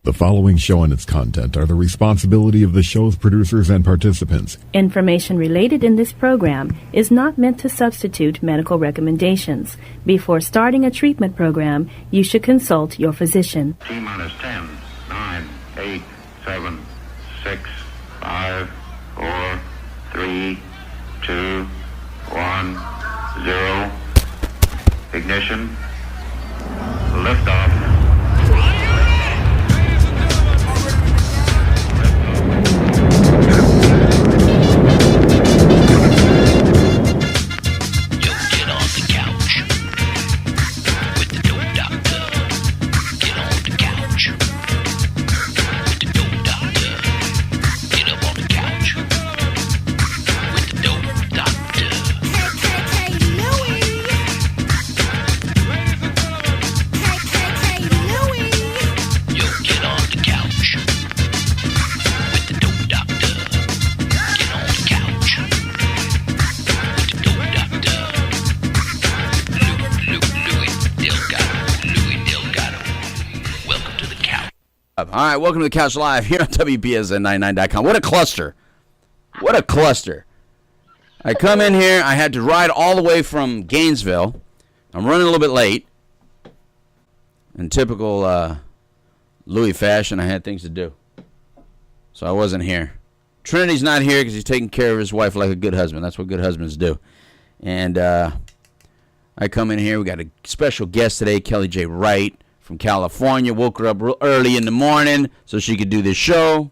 The following show and its content are the responsibility of the show's producers and participants. Information related in this program is not meant to substitute medical recommendations. Before starting a treatment program, you should consult your physician. T-minus 10, 9, 8, 7, 6, 5, 4, 3, 2, 1, 0. Ignition. Liftoff. All right, welcome to the Couch Live here on WBSN99.com. What a cluster. What a cluster. I come in here. I had to ride all the way from Gainesville. I'm running a little bit late. In typical Louis fashion, I had things to do. So I wasn't here. Trinity's not here because he's taking care of his wife like a good husband. That's what good husbands do. And I come in here. We got a special guest today, Kellie J. Wright from California. Woke her up real early in the morning so she could do this show.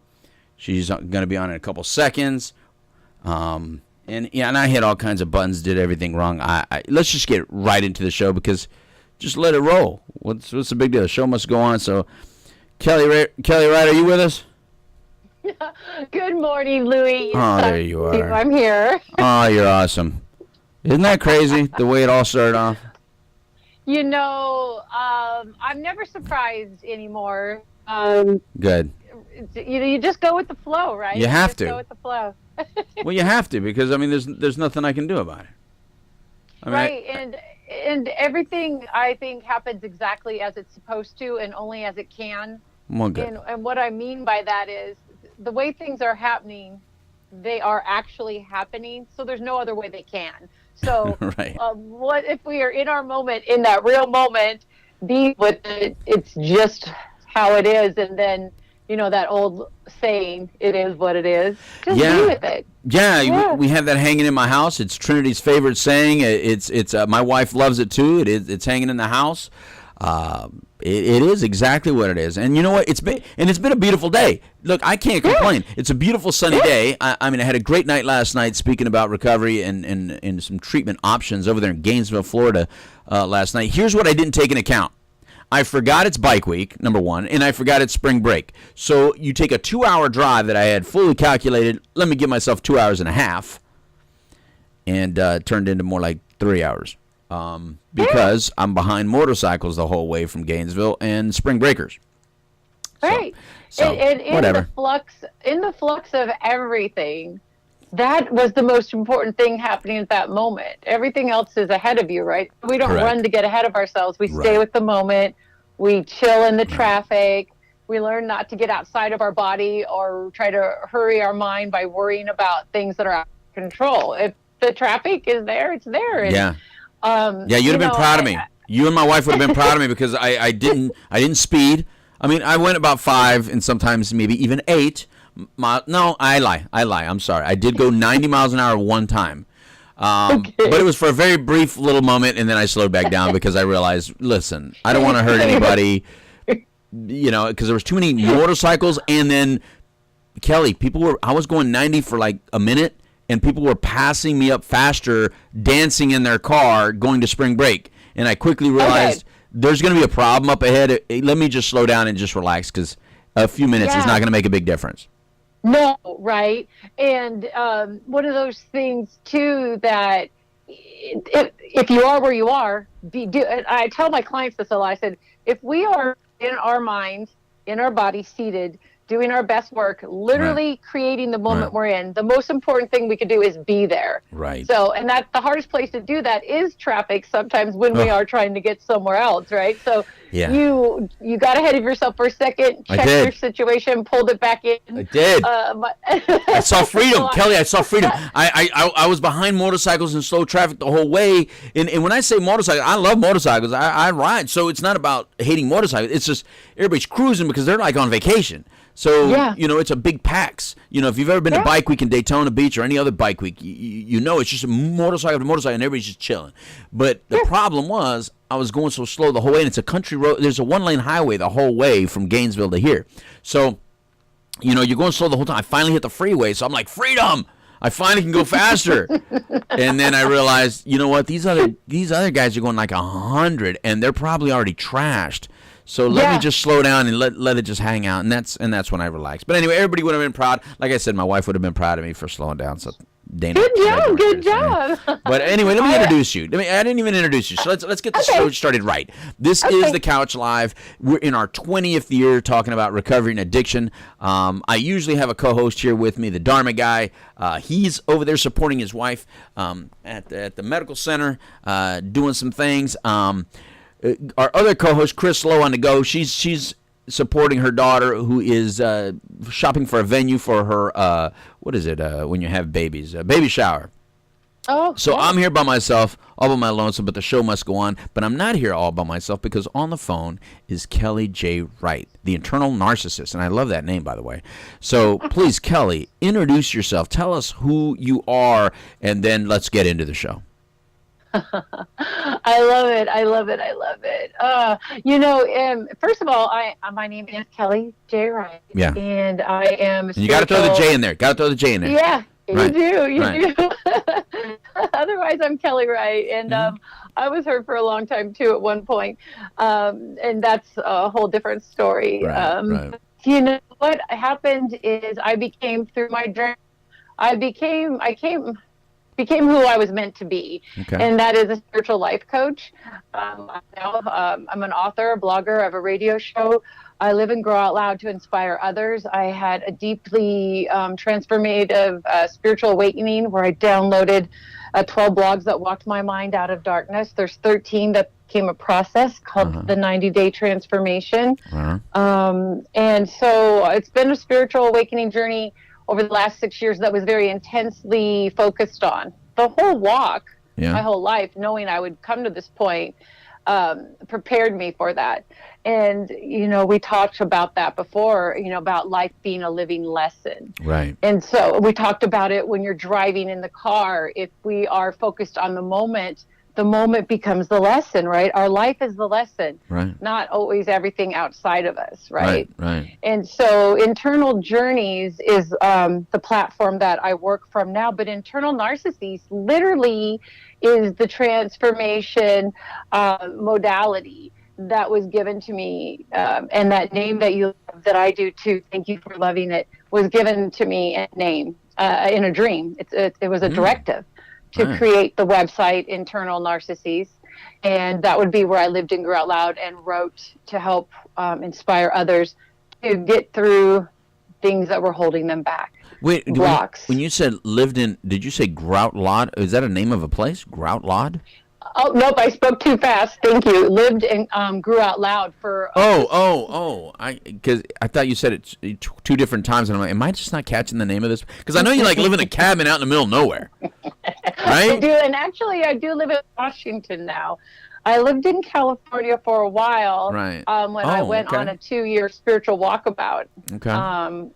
She's going to be on in a couple seconds. And I hit all kinds of buttons, did everything wrong. Let's just get right into the show because just let it roll. What's the big deal? The show must go on. So, Kellie Wright, are you with us? Good morning, Louis. Oh, there you are. I'm here. Oh, you're awesome. Isn't that crazy, the way it all started off? You know, I'm never surprised anymore. Good. You just go with the flow, right? You have to. Go with the flow. Well, you have to because, I mean, there's nothing I can do about it. I mean, right, and everything, I think, happens exactly as it's supposed to and only as it can. Well, good. And what I mean by that is the way things are happening, they are actually happening, so there's no other way they can. So right. What if we are in our moment, in that real moment, be with it, it's just how it is, and then, you know, that old saying, it is what it is. Just be with it. Yeah, we have that hanging in my house. It's Trinity's favorite saying. It's my wife loves it too. It's hanging in the house. It is exactly what it is. And you know what? It's been a beautiful day. Look, I can't complain. It's a beautiful sunny day. I mean, I had a great night last night speaking about recovery and some treatment options over there in Gainesville, Florida last night. Here's what I didn't take into account. I forgot it's bike week, number one, and I forgot it's spring break. So you take a 2-hour drive that I had fully calculated. Let me give myself 2 hours and a half, and turned into more like 3 hours. Because I'm behind motorcycles the whole way from Gainesville and spring breakers. Right. So and whatever. In the flux of everything, that was the most important thing happening at that moment. Everything else is ahead of you, right? We don't Correct. run to get ahead of ourselves. We stay Right. with the moment. We chill in the traffic. We learn not to get outside of our body or try to hurry our mind by worrying about things that are out of control. If the traffic is there, it's there. And, Yeah, you'd have been proud of me. You and my wife would have been proud of me because I didn't speed. I mean, I went about 5 and sometimes maybe even 8. No, I lie. I'm sorry. I did go 90 miles an hour one time. But it was for a very brief little moment, and then I slowed back down because I realized, listen, I don't want to hurt anybody, you know, because there was too many motorcycles. And then, Kelly, I was going 90 for like a minute, and people were passing me up faster, dancing in their car, going to spring break. And I quickly realized there's going to be a problem up ahead. Let me just slow down and just relax because a few minutes is not going to make a big difference. No, right. And one of those things, too, that if you are where you are, and I tell my clients this a lot. I said, if we are in our mind, in our body, seated, doing our best work, literally creating the moment we're in. The most important thing we could do is be there. Right. So, and that the hardest place to do that is traffic sometimes when we are trying to get somewhere else, right? So you got ahead of yourself for a second, checked your situation, pulled it back in. I did. I saw freedom, Kelly. I saw freedom. I was behind motorcycles in slow traffic the whole way. And when I say motorcycles, I love motorcycles. I ride. So it's not about hating motorcycles. It's just everybody's cruising because they're like on vacation. So, you know, it's a big PAX. You know, if you've ever been to Bike Week in Daytona Beach or any other bike week, you know it's just a motorcycle to motorcycle and everybody's just chilling. But the problem was I was going so slow the whole way, and it's a country road. There's a one-lane highway the whole way from Gainesville to here. So, you know, you're going slow the whole time. I finally hit the freeway, so I'm like, freedom! I finally can go faster. And then I realized, you know what, these other guys are going like 100, and they're probably already trashed. So let me just slow down and let it just hang out, and that's when I relaxed. But anyway, everybody would have been proud. Like I said, my wife would have been proud of me for slowing down. So Dana, good job. But anyway, let me introduce you. I didn't even introduce you. So let's get the show started right. This is the Couch Live. We're in our 20th year talking about recovery and addiction. I usually have a co-host here with me, the Dharma Guy. He's over there supporting his wife at the medical center, doing some things. Our other co-host, Chris Lowe, on the go. She's supporting her daughter, who is shopping for a venue for her. What is it when you have babies? A baby shower. So I'm here by myself, all by my lonesome, but the show must go on. But I'm not here all by myself because on the phone is Kellie J. Wright, the internal narcissist. And I love that name, by the way. So please, Kellie, introduce yourself. Tell us who you are, and then let's get into the show. I love it. You know, first of all, my name is Kellie J. Wright. Yeah. And I am. And you got to throw the J in there. Yeah, you do. Otherwise, I'm Kellie Wright, and I was hurt for a long time too at one point, and that's a whole different story. You know what happened is I became through my dream. I became who I was meant to be, and that is a spiritual life coach. I'm an author, a blogger, I have a radio show. I live and grow out loud to inspire others. I had a deeply transformative spiritual awakening where I downloaded 12 blogs that walked my mind out of darkness. There's 13 that became a process called the 90-day transformation. And so it's been a spiritual awakening journey over the last 6 years that was very intensely focused on the whole walk, my whole life, knowing I would come to this point, prepared me for that. And, you know, we talked about that before, you know, about life being a living lesson. Right. And so we talked about it when you're driving in the car. If we are focused on the moment becomes the lesson, right? Our life is the lesson, not always everything outside of us, right? And so Internal Journeys is the platform that I work from now, but Internal Narcissus literally is the transformation modality that was given to me, and that name that I do too, thank you for loving it, was given to me in a dream. It was a directive to create the website Internal Narcissus, and that would be where I lived and grew out loud and wrote to help inspire others to get through things that were holding them back. Wait, blocks. When you said lived in, did you say Grout Lod? Is that a name of a place? Grout Lod? Oh, nope, I spoke too fast. Thank you. Lived and grew out loud for... Because I thought you said it two different times, and I'm like, am I just not catching the name of this? Because I know you like live in a cabin out in the middle of nowhere, right? I do, and actually I do live in Washington now. I lived in California for a while when I went on a 2-year spiritual walkabout.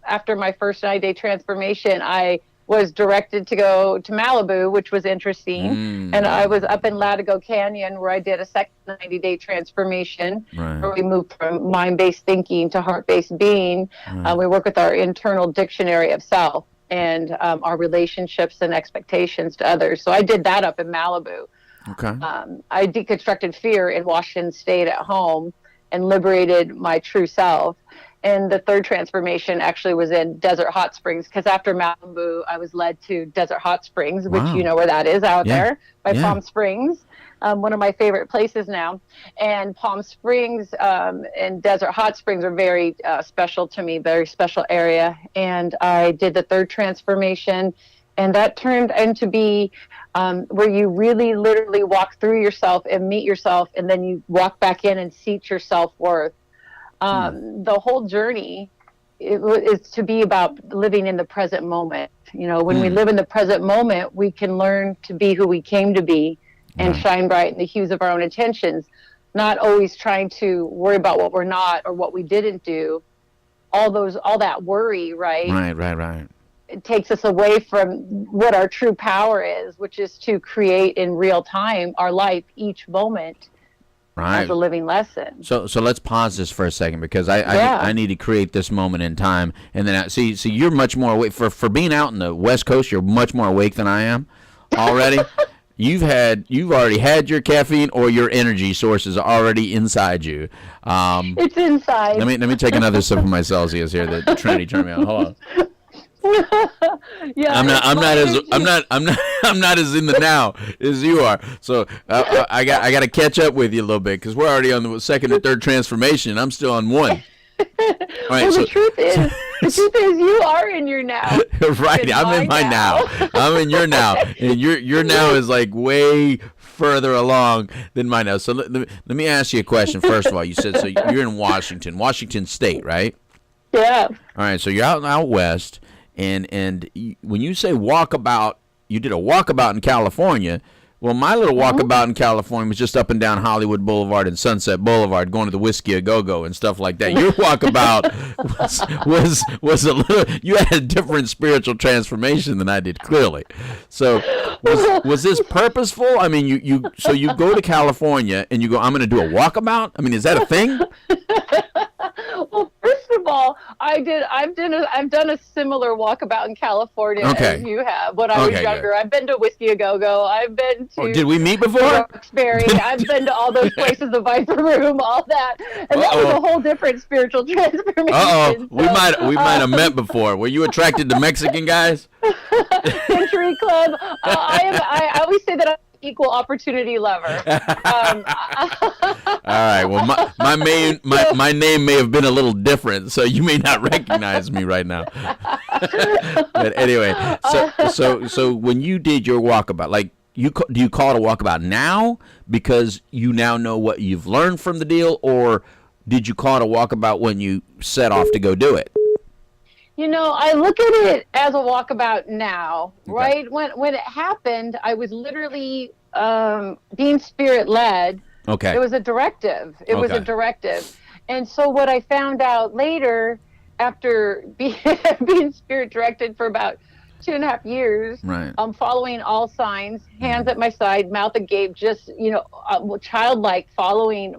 After my first 90-day transformation, I was directed to go to Malibu, which was interesting. And I was up in Latigo Canyon where I did a second 90-day transformation, where we moved from mind-based thinking to heart-based being. We work with our internal dictionary of self and our relationships and expectations to others. So I did that up in Malibu. I deconstructed fear in Washington State at home and liberated my true self. And the third transformation actually was in Desert Hot Springs, because after Malibu, I was led to Desert Hot Springs, which you know where that is out there by Palm Springs, one of my favorite places now. And Palm Springs and Desert Hot Springs are very special to me, very special area. And I did the third transformation, and that turned into be where you really literally walk through yourself and meet yourself, and then you walk back in and seat your self-worth. The whole journey is to be about living in the present moment. You know, when we live in the present moment, we can learn to be who we came to be and shine bright in the hues of our own intentions, not always trying to worry about what we're not or what we didn't do. All that worry, right? Right. It takes us away from what our true power is, which is to create in real time our life, each moment. Right. As a living lesson. So let's pause this for a second, because I need to create this moment in time, and then see you're much more awake for being out in the West Coast. You're much more awake than I am already. You've already had your caffeine, or your energy source is already inside you. It's inside. Let me take another sip of my Celsius here that Trinity turned me on. Hold on. Yeah, I'm not as in the now as you are. So I got to catch up with you a little bit, because we're already on the second or third transformation. I'm still on one. Right, the truth is you are in your now. Right, I'm in my now. I'm in your now, and your now is like way further along than mine now. So let me ask you a question. First of all, you said so you're in Washington State, right? Yeah. All right, so you're out west. And when you say walkabout, you did a walkabout in California. Well, my little walkabout in California was just up and down Hollywood Boulevard and Sunset Boulevard, going to the Whiskey A Go-Go and stuff like that. Your walkabout was a little. You had a different spiritual transformation than I did, clearly. So was this purposeful? I mean, you go to California and you go, I'm going to do a walkabout. I mean, is that a thing? Well, first of all, I've done a similar walkabout in California as you have. When I was younger, good. I've been to Whiskey A Go-Go. I've been to. Did we meet before? Roxbury. I've been to all those places, the Viper Room, all that, and that was a whole different spiritual transformation. So. We might have met before. Were you attracted to Mexican guys? Country club. I always say that I'm an equal opportunity lover. All right. Well, my name may have been a little different, so you may not recognize me right now. But anyway, so when you did your walkabout, like do you call it a walkabout now because you now know what you've learned from the deal, or did you call it a walkabout when you set off to go do it? You know, I look at it as a walkabout now, right? When it happened, I was literally being spirit-led. Okay. It was a directive. Was a directive. And so what I found out later, after being spirit-directed for about 2.5 years, right. I'm following all signs, hands at my side, mouth agape, just, childlike, following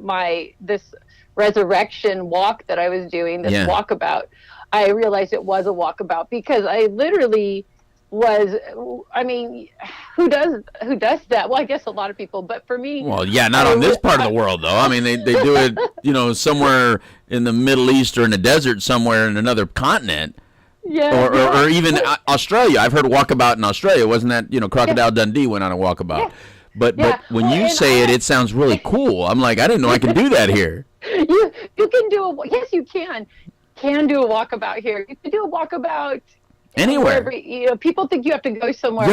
this resurrection walk that I was doing, this walkabout. I realized it was a walkabout because I literally was, I mean, who does that? Well, I guess a lot of people, but for me. Well, yeah, not on this part of the world, though. I mean, they do it, somewhere in the Middle East or in a desert somewhere in another continent. Yeah. Or even Australia. I've heard walkabout in Australia. Wasn't that, Crocodile Dundee went on a walkabout. Yeah. But when you say it sounds really cool. I'm like, I didn't know I could do that here. You can do yes, you can do a walkabout here. You can do a walkabout anywhere. People think you have to go somewhere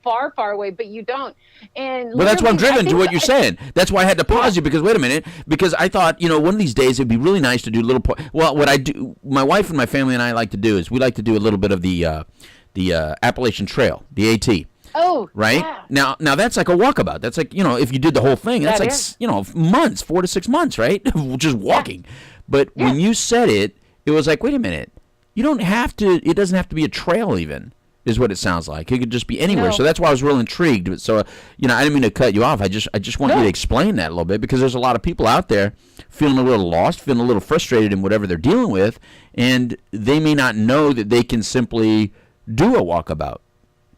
far, far away, but you don't. And well, that's why I'm driven to what you're saying. That's why I had to pause you, because wait a minute, because I thought, one of these days it'd be really nice to do a little. Well, what I do, my wife and my family and I like to do is we like to do a little bit of the Appalachian Trail, the AT. Oh, right. Yeah. Now that's like a walkabout. That's like, if you did the whole thing, that's months, 4 to 6 months, right? Just walking. Yeah. But when you said it was like, wait a minute, you don't have to. It doesn't have to be a trail, even, is what it sounds like. It could just be anywhere. No. So that's why I was real intrigued. So, I didn't mean to cut you off. I just want you to explain that a little bit, because there's a lot of people out there feeling a little lost, feeling a little frustrated in whatever they're dealing with, and they may not know that they can simply do a walkabout.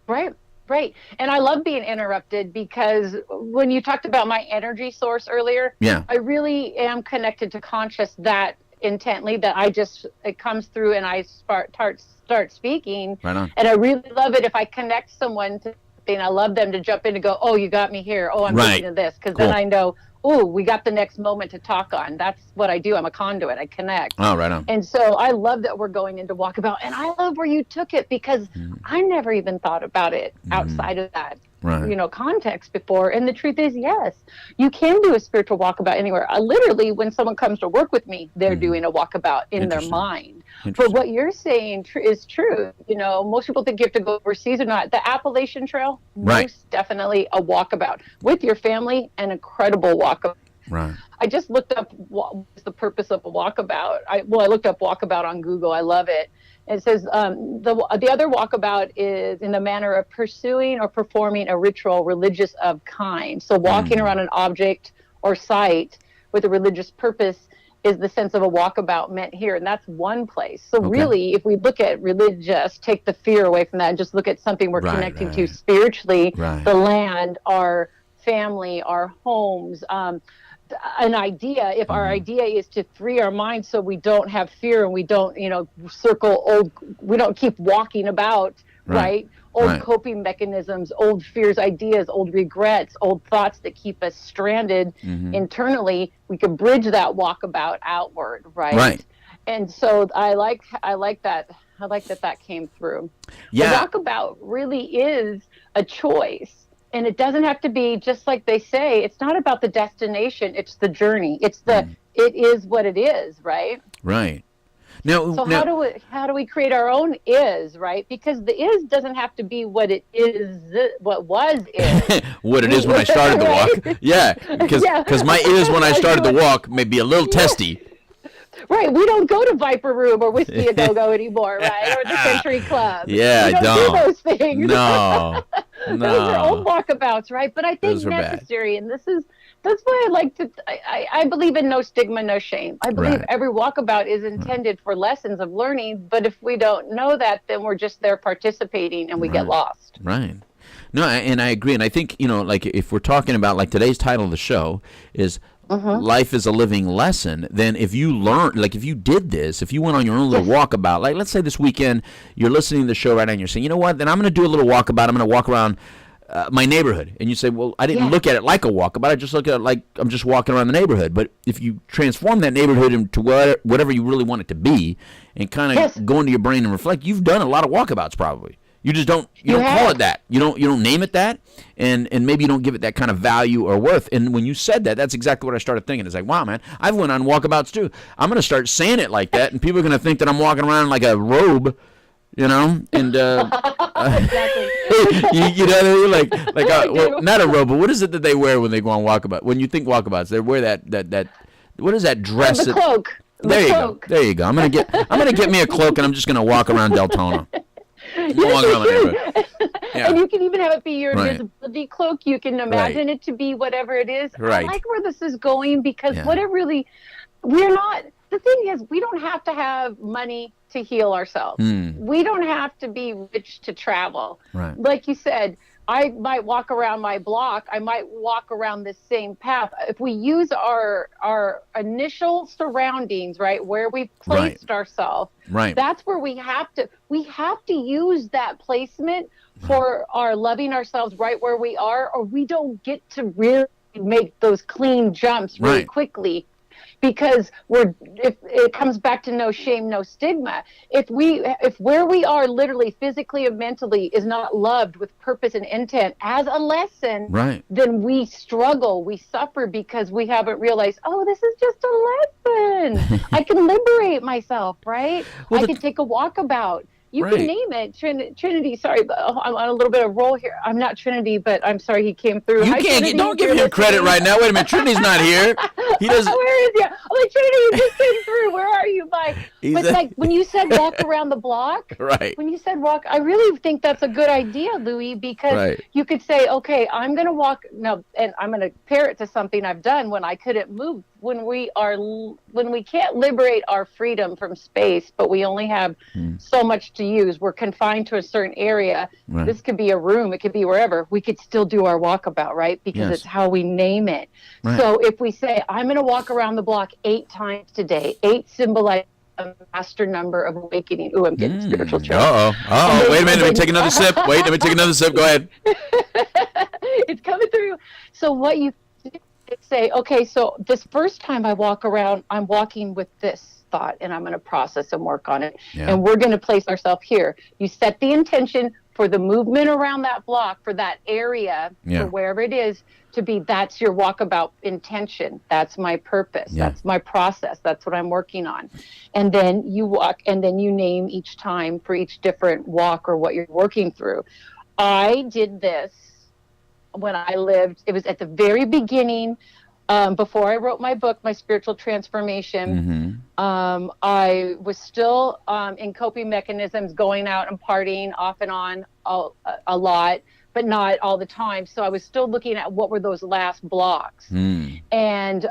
Right. Right. And I love being interrupted, because when you talked about my energy source earlier, I really am connected to conscious that intently that it comes through and I start speaking. Right on. And I really love it if I connect someone to something. I love them to jump in and go, oh, you got me here. Oh, I'm thinking of this. Because then I know, oh, we got the next moment to talk on. That's what I do. I'm a conduit. I connect. Oh, right on. And so I love that we're going into walkabout. And I love where you took it because I never even thought about it outside of that. Right. Context before. And the truth is, yes, you can do a spiritual walkabout anywhere. Literally, when someone comes to work with me, they're doing a walkabout in their mind. But what you're saying is true. Most people think you have to go overseas or not. The Appalachian Trail, most definitely a walkabout with your family, an incredible walkabout. Right. I just looked up what's the purpose of a walkabout. I looked up walkabout on Google. I love it. It says the other walkabout is in the manner of pursuing or performing a ritual religious of kind. So walking around an object or site with a religious purpose is the sense of a walkabout meant here. And that's one place. So really, if we look at religious, take the fear away from that and just look at something we're connecting to spiritually, the land, our family, our homes, an idea, if our idea is to free our mind so we don't have fear and we don't, we don't keep walking about, old coping mechanisms, old fears, ideas, old regrets, old thoughts that keep us stranded internally, we can bridge that walkabout outward, right? And so I like that came through. Yeah. The walkabout really is a choice. And it doesn't have to be, just like they say, it's not about the destination, it's the journey. It's it is what it is, right? Right. Now, how do we create our own is, right? Because the is doesn't have to be what it is, what was is. What it is when I started the walk. Yeah, because my is when I started the walk may be a little testy. Right, we don't go to Viper Room or Whiskey A Go-Go anymore, right? Or the Century Club. Yeah, we don't do those things. No. Those are old walkabouts, right? But I think necessary, and that's why I like to. I believe in no stigma, no shame. I believe every walkabout is intended for lessons of learning. But if we don't know that, then we're just there participating, and we get lost. Right. No, and I agree, and I think like if we're talking about like today's title of the show is. Life is a living lesson. Then if you learn, like if you did this, if you went on your own little walkabout, like let's say this weekend you're listening to the show right now and you're saying, you know what, then I'm going to do a little walkabout. I'm going to walk around my neighborhood. And you say, well, I didn't look at it like a walkabout. I just look at it like I'm just walking around the neighborhood. But if you transform that neighborhood into whatever you really want it to be and kind of go into your brain and reflect, you've done a lot of walkabouts probably. You just don't call it that. You don't name it that, and maybe you don't give it that kind of value or worth. And when you said that, that's exactly what I started thinking. It's like, wow, man, I've went on walkabouts too. I'm gonna start saying it like that, and people are gonna think that I'm walking around like a robe, and Exactly. you know what I mean? Well, not a robe, but what is it that they wear when they go on walkabout? When you think walkabouts, they wear that what is that dress? The cloak. There you go. I'm gonna get me a cloak, and I'm just gonna walk around Deltona. And you can even have it be your invisibility cloak. You can imagine it to be whatever it is. I like where this is going because the thing is, we don't have to have money to heal ourselves. We don't have to be rich to travel. Like you said, I might walk around my block. I might walk around this same path. If we use our initial surroundings, right, where we've placed ourselves, that's where we have to use that placement for our loving ourselves right where we are, or we don't get to really make those clean jumps really quickly. Because if it comes back to no shame, no stigma. If where we are literally physically and mentally is not loved with purpose and intent as a lesson, then we struggle, we suffer because we haven't realized, oh, this is just a lesson. I can liberate myself, right? I can take a walkabout. You can name it. Trinity, sorry, but I'm on a little bit of roll here. I'm not Trinity, but I'm sorry he came through. Don't give him credit right now. Wait a minute. Trinity's not here. He doesn't. Where is he? I'm like, Trinity, you just came through. Where are you, Mike? But like when you said walk around the block, when you said walk, I really think that's a good idea, Louis, because you could say, okay, I'm going to walk. No, and I'm going to pair it to something I've done when I couldn't move. When we can't liberate our freedom from space, but we only have so much to use, we're confined to a certain area. This could be a room, it could be wherever. We could still do our walkabout, right? Because it's how we name it. So if we say, I'm going to walk around the block 8 times today. 8 symbolize a master number of awakening. Ooh, I'm getting spiritual change. Wait a minute. Let me take another sip. Let me take another sip. Go ahead. It's coming through. So what you say, okay, so this first time I walk around, I'm walking with this thought, and I'm going to process and work on it. Yeah. And we're going to place ourselves here. You set the intention for the movement around that block, for that area, for wherever it is, to be, that's your walkabout intention. That's my purpose. Yeah. That's my process. That's what I'm working on. And then you walk, and then you name each time for each different walk or what you're working through. I did this when I lived, it was at the very beginning, before I wrote my book, My Spiritual Transformation. I was still in coping mechanisms, going out and partying off and on a lot, but not all the time. So I was still looking at what were those last blocks. And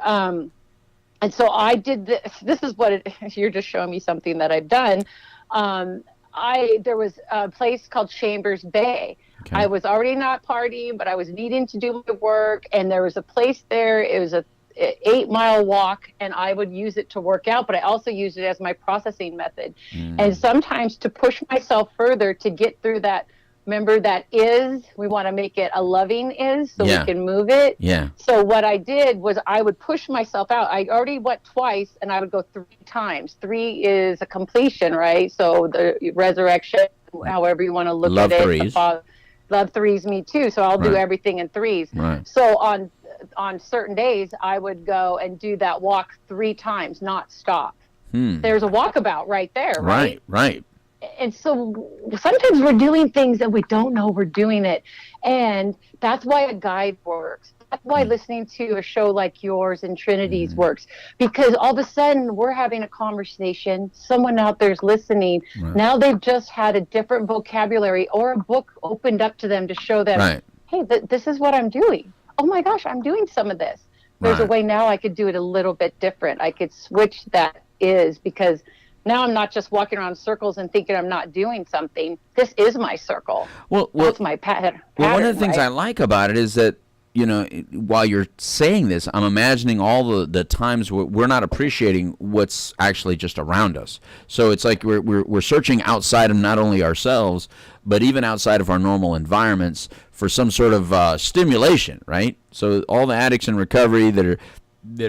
so I did this. This is what you're just showing me something that I've done. There was a place called Chambers Bay. Okay. I was already not partying, but I was needing to do my work, and there was a place there. It was a 8-mile walk, and I would use it to work out, but I also used it as my processing method. And sometimes to push myself further to get through that. Remember, that is, we want to make it a loving is, so we can move it. Yeah. So what I did was I would push myself out. I already went twice, and I would go 3 times. 3 is a completion, right? So the resurrection, however you want to look love at it. Threes. Love threes, me too. So I'll do everything in 3s. Right. So on certain days, I would go and do that walk 3 times, not stop. There's a walkabout right there, right? Right. And so sometimes we're doing things and we don't know we're doing it. And that's why a guide works. That's why listening to a show like yours and Trinity's works. Because all of a sudden we're having a conversation. Someone out there's listening. Right. Now they've just had a different vocabulary or a book opened up to them to show them, hey, this is what I'm doing. Oh my gosh, I'm doing some of this. There's a way now I could do it a little bit different. I could switch that is, because now I'm not just walking around in circles and thinking I'm not doing something. This is my circle. Well, that's my pattern. Well, one of the things I like about it is that, while you're saying this, I'm imagining all the times we're not appreciating what's actually just around us. So it's like we're searching outside of not only ourselves, but even outside of our normal environments for some sort of stimulation, right? So all the addicts in recovery that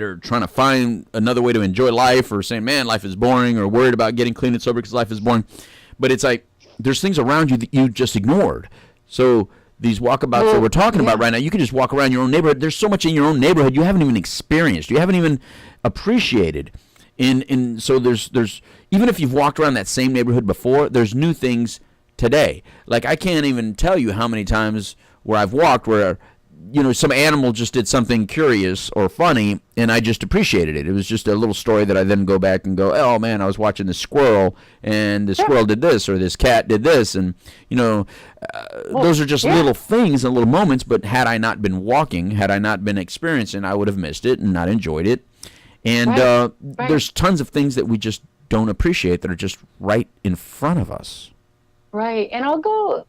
are trying to find another way to enjoy life, or saying, man, life is boring, or worried about getting clean and sober because life is boring. But it's like there's things around you that you just ignored. So these walkabouts that we're talking about right now, you can just walk around your own neighborhood. There's so much in your own neighborhood you haven't even experienced. You haven't even appreciated. So there's even if you've walked around that same neighborhood before, there's new things today. Like, I can't even tell you how many times where I've walked where some animal just did something curious or funny, and I just appreciated it. It was just a little story that I then go back and go, oh, man, I was watching this squirrel, and the squirrel did this, or this cat did this. And, those are just little things and little moments, but had I not been walking, had I not been experiencing, I would have missed it and not enjoyed it. And there's tons of things that we just don't appreciate that are just right in front of us. Right. And I'll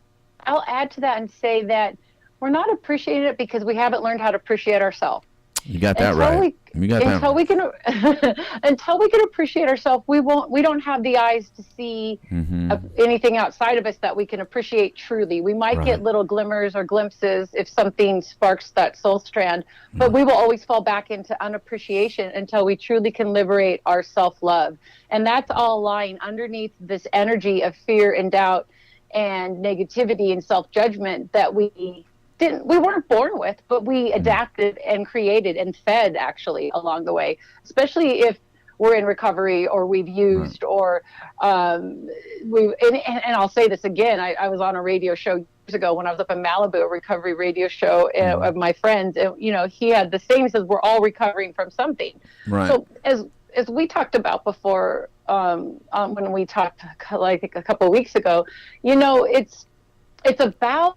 add to that and say that we're not appreciating it because we haven't learned how to appreciate ourselves. You got that right. Until we can appreciate ourselves, we don't have the eyes to see anything outside of us that we can appreciate truly. We might get little glimmers or glimpses if something sparks that soul strand, but we will always fall back into unappreciation until we truly can liberate our self-love. And that's all lying underneath this energy of fear and doubt and negativity and self-judgment that we weren't born with, but we adapted and created and fed actually along the way, especially if we're in recovery or we've used or and I'll say this again, I was on a radio show years ago when I was up in Malibu, a recovery radio show of my friends, and he had the same, he says we're all recovering from something. Right. So as we talked about before, when we talked like a couple of weeks ago, it's about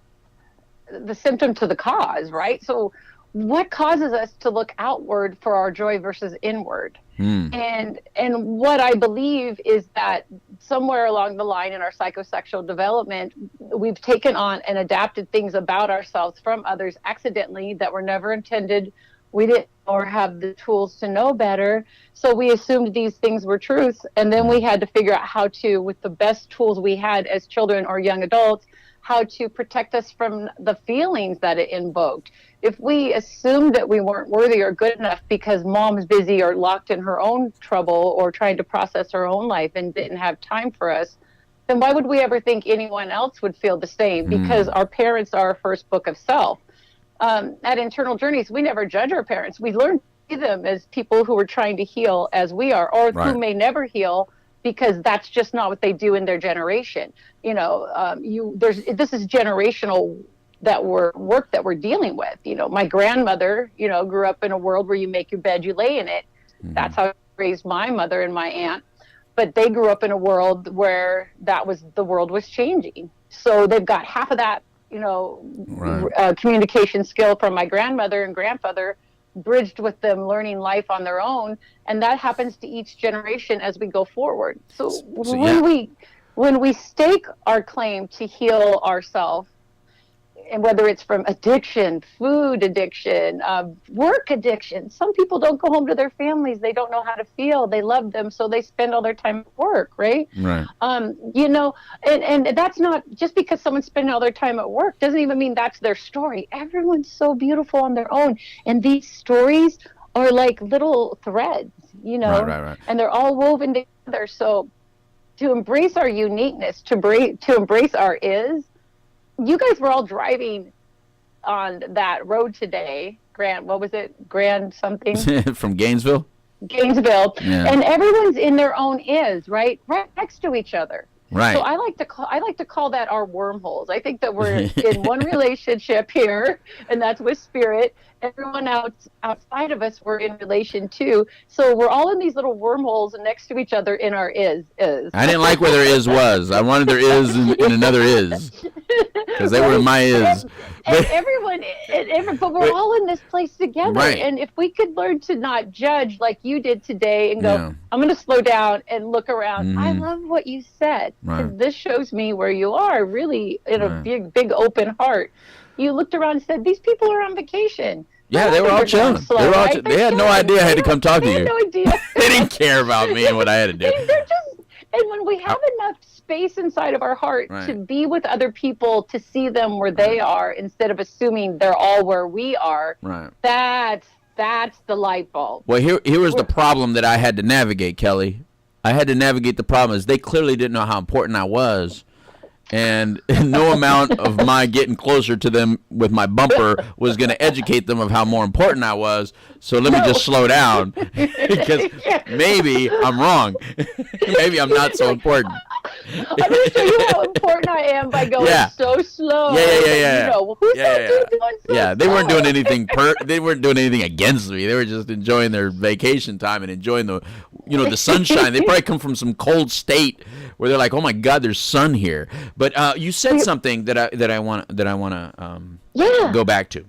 the symptom to the cause, right? So what causes us to look outward for our joy versus inward? And what I believe is that somewhere along the line in our psychosexual development, we've taken on and adapted things about ourselves from others accidentally that were never intended We didn't or have the tools to know better. So we assumed these things were truths. And then we had to figure out how to, with the best tools we had as children or young adults, how to protect us from the feelings that it invoked. If we assumed that we weren't worthy or good enough because mom's busy or locked in her own trouble or trying to process her own life and didn't have time for us, then why would we ever think anyone else would feel the same? Because our parents are our first book of self. At Internal Journeys, we never judge our parents. We learn to see them as people who are trying to heal as we are, or who may never heal because that's just not what they do in their generation. You know, this is generational work that we're dealing with. You know, my grandmother, you know, grew up in a world where you make your bed, you lay in it. That's how I raised my mother and my aunt. But they grew up in a world where the world was changing. So they've got half of that, you know, communication skill from my grandmother and grandfather bridged with them learning life on their own. And that happens to each generation as we go forward. So when we stake our claim to heal ourselves, and whether it's from addiction, food addiction, work addiction. Some people don't go home to their families. They don't know how to feel. They love them, so they spend all their time at work, right? Right. You know, and that's not, just because someone's spending all their time at work doesn't even mean that's their story. Everyone's so beautiful on their own. And these stories are like little threads, you know, and they're all woven together. So to embrace our uniqueness, to embrace our you guys were all driving on that road today, what was it? Grand something? From Gainesville? Gainesville. Yeah. And everyone's in their own right next to each other. Right. So I like to call that our wormholes. I think that we're in one relationship here, and that's with spirit. Everyone outside of us we're in relation to. So we're all in these little wormholes next to each other in our is. I didn't like where their is was. I wanted their is in another is. Because they were in my is. But we're all in this place together. Right. And if we could learn to not judge like you did today and go, I'm going to slow down and look around. I love what you said. Right. This shows me where you are, really in a big open heart. You looked around and said, these people are on vacation. Yeah, they were all chilling. They had no idea I had to come talk to you. They had no idea. They didn't care about me and what I had to do. And when we have enough space inside of our heart to be with other people, to see them where they are, instead of assuming they're all where we are, that's the light bulb. Well, here was the problem that I had to navigate, Kelly. I had to navigate the problem is they clearly didn't know how important I was. And no amount of my getting closer to them with my bumper was going to educate them of how more important I was. So let me just slow down because maybe I'm wrong. Maybe I'm not so important. I'm going to show you how important I am by going so slow. Yeah. You know, who's that dude doing so they weren't doing anything. They weren't doing anything against me. They were just enjoying their vacation time and enjoying the sunshine. They probably come from some cold state where they're like, oh my God, there's sun here. But you said something that I want to go back to.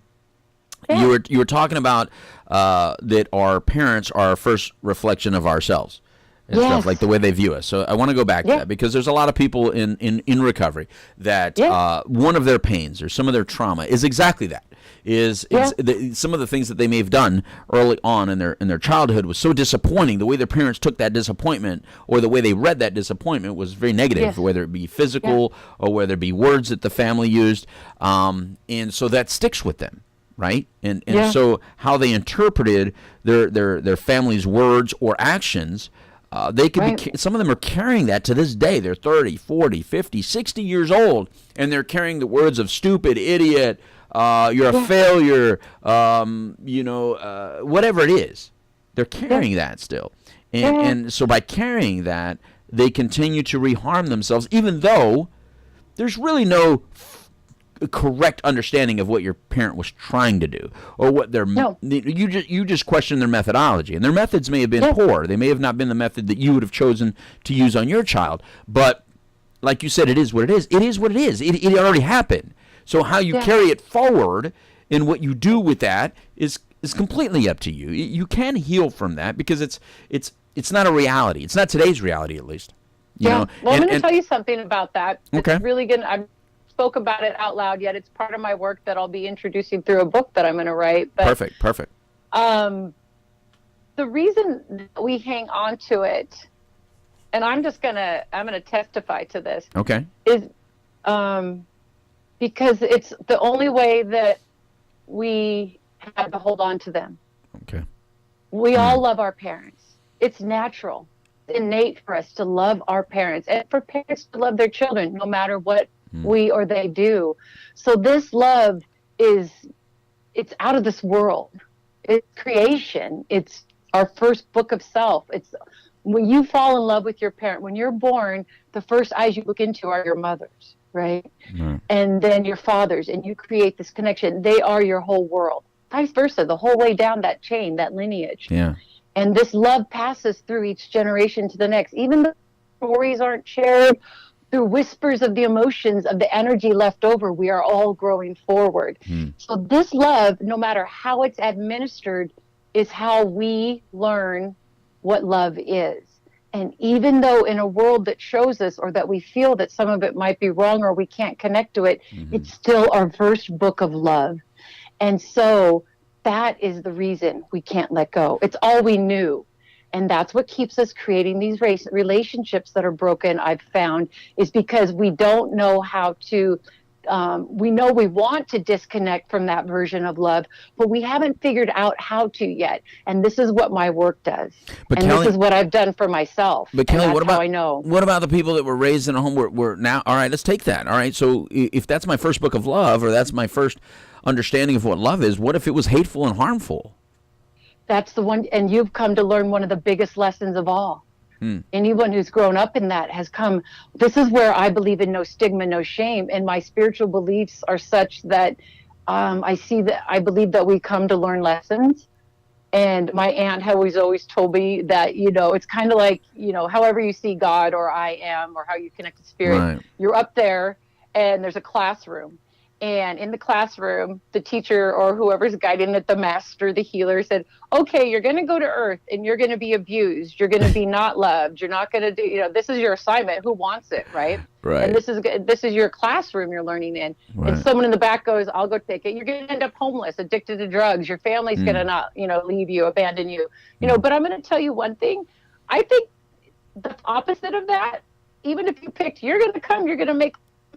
Yeah. You were talking about that our parents are our first reflection of ourselves and stuff, like the way they view us. So I want to go back to that because there's a lot of people in recovery that one of their pains or some of their trauma is exactly that. Some of the things that they may have done early on in their childhood was so disappointing. The way their parents took that disappointment or the way they read that disappointment was very negative, whether it be physical or whether it be words that the family used. And so that sticks with them, right? And so how they interpreted their family's words or actions, they could be, some of them are carrying that to this day. They're 30, 40, 50, 60 years old, and they're carrying the words of stupid, idiot, you're a failure, whatever it is. They're carrying that still. And so by carrying that, they continue to reharm themselves, even though there's really no correct understanding of what your parent was trying to do or what you just question their methodology. And their methods may have been poor. They may have not been the method that you would have chosen to use on your child. But like you said, it is what it is. It is what it is. It already happened. So how you carry it forward and what you do with that is completely up to you. You can heal from that because it's not a reality. It's not today's reality, at least. You know? Well, I'm going to tell you something about that. Okay. It's really good. I spoke about it out loud yet. It's part of my work that I'll be introducing through a book that I'm going to write. But, Perfect. The reason that we hang on to it, and I'm gonna testify to this. Okay. Is because it's the only way that we have to hold on to them. Okay. We all love our parents. It's natural. It's innate for us to love our parents and for parents to love their children, no matter what we or they do. So this love it's out of this world. It's creation. It's our first book of self. It's when you fall in love with your parent, when you're born, the first eyes you look into are your mother's, right? And then your father's, and you create this connection. They are your whole world. Vice versa, the whole way down that chain, that lineage. Yeah. And this love passes through each generation to the next. Even the stories aren't shared, through whispers of the emotions, of the energy left over, we are all growing forward. So this love, no matter how it's administered, is how we learn what love is. And even though in a world that shows us, or that we feel that some of it might be wrong or we can't connect to it, it's still our first book of love. And so that is the reason we can't let go. It's all we knew. And that's what keeps us creating these relationships that are broken, I've found, is because we don't know how to, we know we want to disconnect from that version of love, but we haven't figured out how to yet. And this is what my work does. But and Kellie, this is what I've done for myself. But Kellie, what about, I know. What about the people that were raised in a home where now, all right, let's take that. All right, so if that's my first book of love, or that's my first understanding of what love is, what if it was hateful and harmful? That's the one, and you've come to learn one of the biggest lessons of all. Anyone who's grown up in that has come. This is where I believe in no stigma, no shame, and my spiritual beliefs are such that I believe that we come to learn lessons. And my aunt has always told me that, it's kind of like, however you see God or I am, or how you connect to spirit, right. You're up there and there's a classroom. And in the classroom, the teacher or whoever's guiding it, the master, the healer, said, okay, you're going to go to earth and you're going to be abused. You're going to be not loved. You're not going to do, this is your assignment. Who wants it, right? Right. And this is your classroom you're learning in. Right. And someone in the back goes, I'll go take it. You're going to end up homeless, addicted to drugs. Your family's going to not, leave you, abandon you. But I'm going to tell you one thing. I think the opposite of that, even if you picked, you're going to come, you're going to make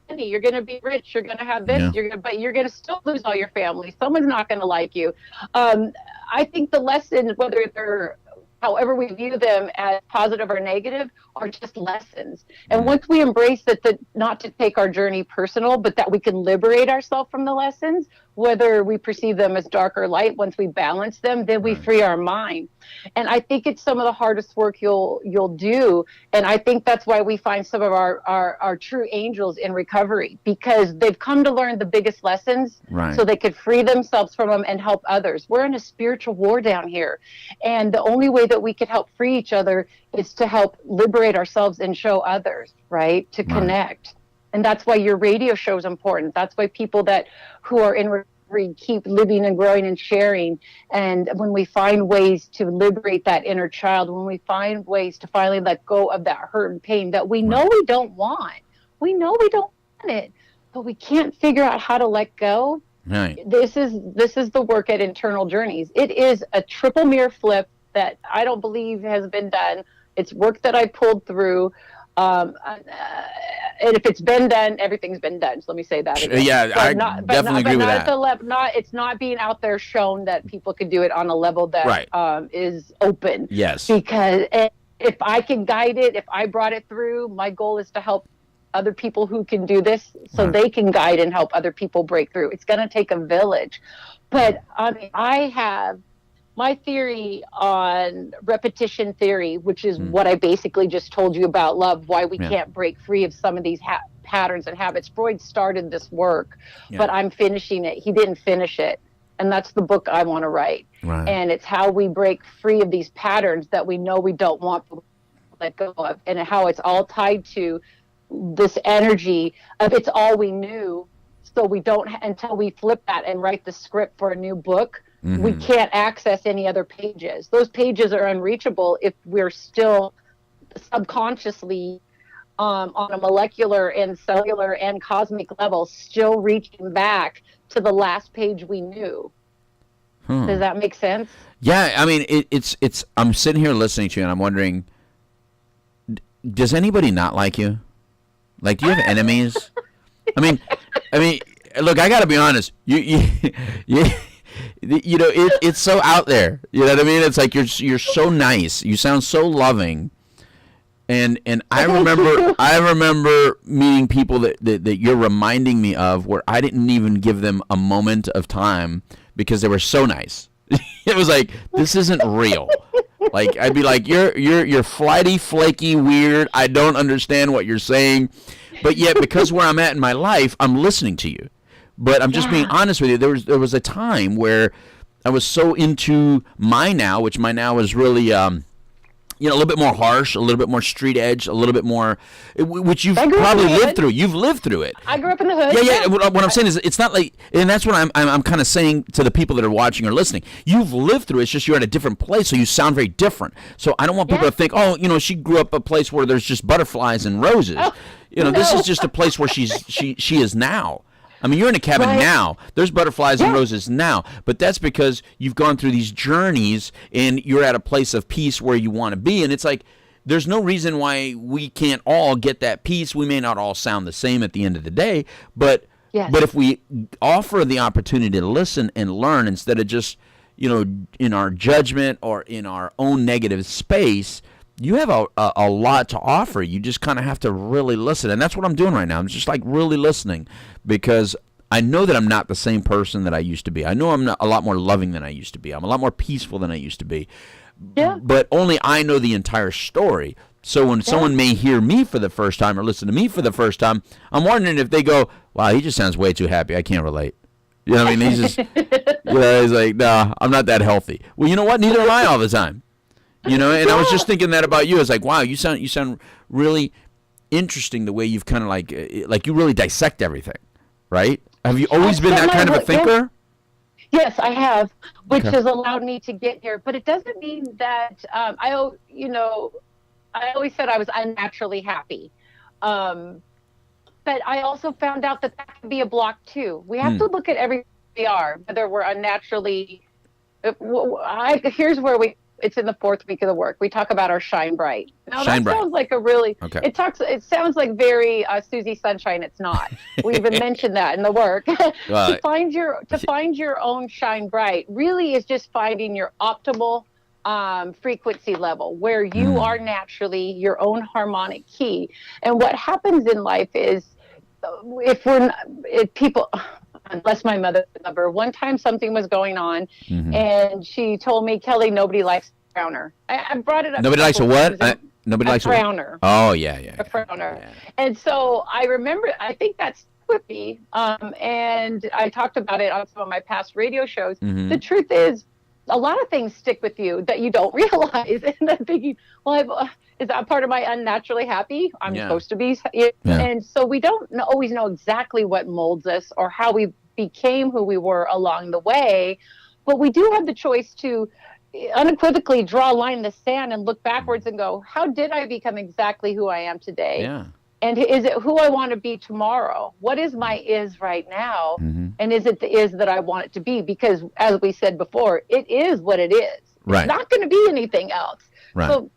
money, you're going to be rich, you're going to have this, but you're going to still lose all your family. Someone's not going to like you. I think the lesson, whether they're however we view them as positive or negative, are just lessons. And once we embrace that, not to take our journey personal, but that we can liberate ourselves from the lessons, whether we perceive them as dark or light, once we balance them, then we free our mind. And I think it's some of the hardest work you'll do. And I think that's why we find some of our true angels in recovery, because they've come to learn the biggest lessons, so they could free themselves from them and help others. We're in a spiritual war down here. And the only way that we could help free each other is to help liberate ourselves and show others, right? To connect. And that's why your radio show is important. That's why people who are in recovery keep living and growing and sharing. And when we find ways to liberate that inner child, when we find ways to finally let go of that hurt and pain that we know we don't want, we know we don't want it, but we can't figure out how to let go. Right. This is the work at Internal Journeys. It is a triple mirror flip that I don't believe has been done. It's work that I pulled through. And if it's been done, everything's been done. So let me say that again. Yeah, I definitely agree with that. It's not being out there shown that people can do it on a level that is open. Yes. Because if I can guide it, if I brought it through, my goal is to help other people who can do this so they can guide and help other people break through. It's going to take a village. But I have my theory on repetition theory, which is what I basically just told you about love, why we can't break free of some of these patterns and habits. Freud started this work, but I'm finishing it. He didn't finish it. And that's the book I want to write. Right. And it's how we break free of these patterns that we know we don't want to let go of, and how it's all tied to this energy of it's all we knew. So we don't, until we flip that and write the script for a new book, we can't access any other pages. Those pages are unreachable if we're still subconsciously on a molecular and cellular and cosmic level, still reaching back to the last page we knew. Does that make sense? Yeah, I mean, it's. I'm sitting here listening to you, and I'm wondering, does anybody not like you? Like, do you have enemies? I mean, look, I got to be honest. You know, it's so out there. You know what I mean? It's like you're so nice. You sound so loving. And I remember meeting people that you're reminding me of where I didn't even give them a moment of time because they were so nice. It was like, this isn't real. Like, I'd be like, you're flighty, flaky, weird. I don't understand what you're saying. But yet, because where I'm at in my life, I'm listening to you. But I'm just being honest with you. There was a time where I was so into my now, which my now is really you know, a little bit more harsh, a little bit more street edge, a little bit more, which you've probably lived through. You've lived through it. I grew up in the hood. Yeah. What I'm saying is, it's not like, and that's what I'm kind of saying to the people that are watching or listening. You've lived through it. It's just you're at a different place, so you sound very different. So I don't want people to think, oh, you know, she grew up a place where there's just butterflies and roses. Oh, you know, this is just a place where she is now. I mean, you're in a cabin now. There's butterflies and roses now. But that's because you've gone through these journeys and you're at a place of peace where you want to be. And it's like, there's no reason why we can't all get that peace. We may not all sound the same at the end of the day. But if we offer the opportunity to listen and learn instead of just, you know, in our judgment or in our own negative space, you have a lot to offer. You just kind of have to really listen. And that's what I'm doing right now. I'm just like really listening because I know that I'm not the same person that I used to be. I know I'm not a lot more loving than I used to be. I'm a lot more peaceful than I used to be. Yeah. But only I know the entire story. So when someone may hear me for the first time or listen to me for the first time, I'm wondering if they go, wow, he just sounds way too happy. I can't relate. You know what I mean? He's just, you know, he's like, nah, I'm not that healthy. Well, you know what? Neither am I all the time. You know, and I was just thinking that about you. It's like, wow, you sound really interesting the way you've kind of like you really dissect everything, right? Have you always been that kind of a thinker? Yes, I have, which has allowed me to get here. But it doesn't mean that I always said I was unnaturally happy. But I also found out that could be a block too. We have to look at everything we are, whether we're unnaturally. Here's where it's in the fourth week of the work. We talk about our shine bright. Now sounds like a really, it sounds like very Susie Sunshine. It's not. We even mentioned that in the work. To find your own shine bright really is just finding your optimal frequency level where you are naturally your own harmonic key. And what happens in life is if people, unless my mother remember, one time something was going on and she told me, Kelly, nobody likes a frowner. I brought it up. Nobody likes a what? Nobody likes a frowner. Oh, yeah. A frowner. Yeah. And so I remember, I think that's with me. And I talked about it on some of my past radio shows. The truth is, a lot of things stick with you that you don't realize. And I'm thinking, well, is that part of my unnaturally happy? I'm supposed to be. And so we don't always know exactly what molds us or how we became who we were along the way. But we do have the choice to unequivocally draw a line in the sand and look backwards and go, how did I become exactly who I am today? Yeah. And is it who I want to be tomorrow? What is my is right now? And is it the is that I want it to be? Because as we said before, it is what it is. Right. It's not going to be anything else. Right. So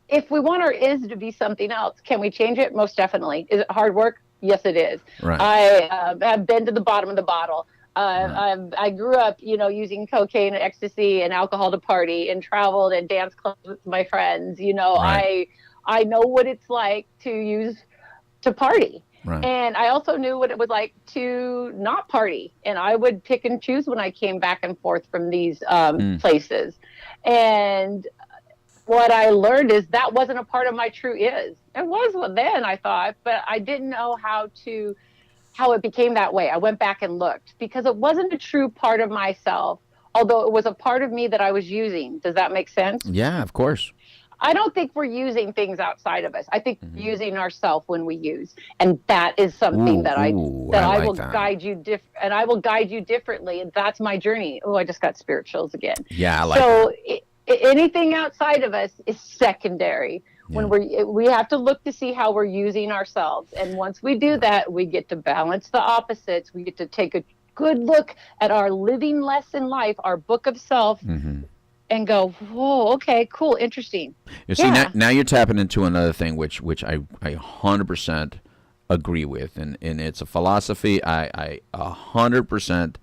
if we want our is to be something else, can we change it? Most definitely. Is it hard work? Yes, it is. Right. I have been to the bottom of the bottle. I grew up, using cocaine and ecstasy and alcohol to party and traveled and dance clubs with my friends. I know what it's like to party. Right. And I also knew what it was like to not party. And I would pick and choose when I came back and forth from these places. And what I learned is that wasn't a part of my true is. It was then, I thought, but I didn't know how it became that way. I went back and looked because it wasn't a true part of myself, although it was a part of me that I was using. Does that make sense? Yeah, of course. I don't think we're using things outside of us. I think we're using ourselves when we use, and that is something that I will guide you and I will guide you differently, and that's my journey. Oh, I just got spirit chills again. Yeah, I like that. Anything outside of us is secondary. When we have to look to see how we're using ourselves, and once we do that, we get to balance the opposites. We get to take good look at our living lesson life, our book of self, and go, whoa, okay, cool, interesting. You see, now you're tapping into another thing, which I 100% agree with, and it's a philosophy I 100%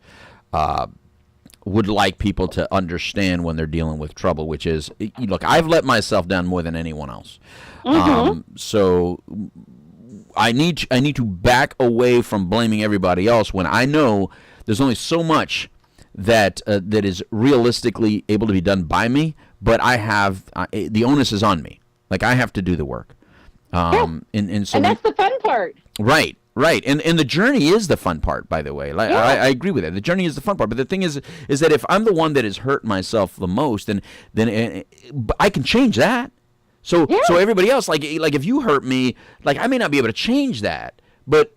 would like people to understand when they're dealing with trouble, which is, look, I've let myself down more than anyone else. So I need to back away from blaming everybody else when I know there's only so much that is realistically able to be done by me, but I have the onus is on me. Like, I have to do the work. And that's the fun part. Right. And the journey is the fun part, by the way. Like, I agree with that. The journey is the fun part. But the thing is that if I'm the one that has hurt myself the most, then I can change that. So everybody else, like if you hurt me, like, I may not be able to change that, but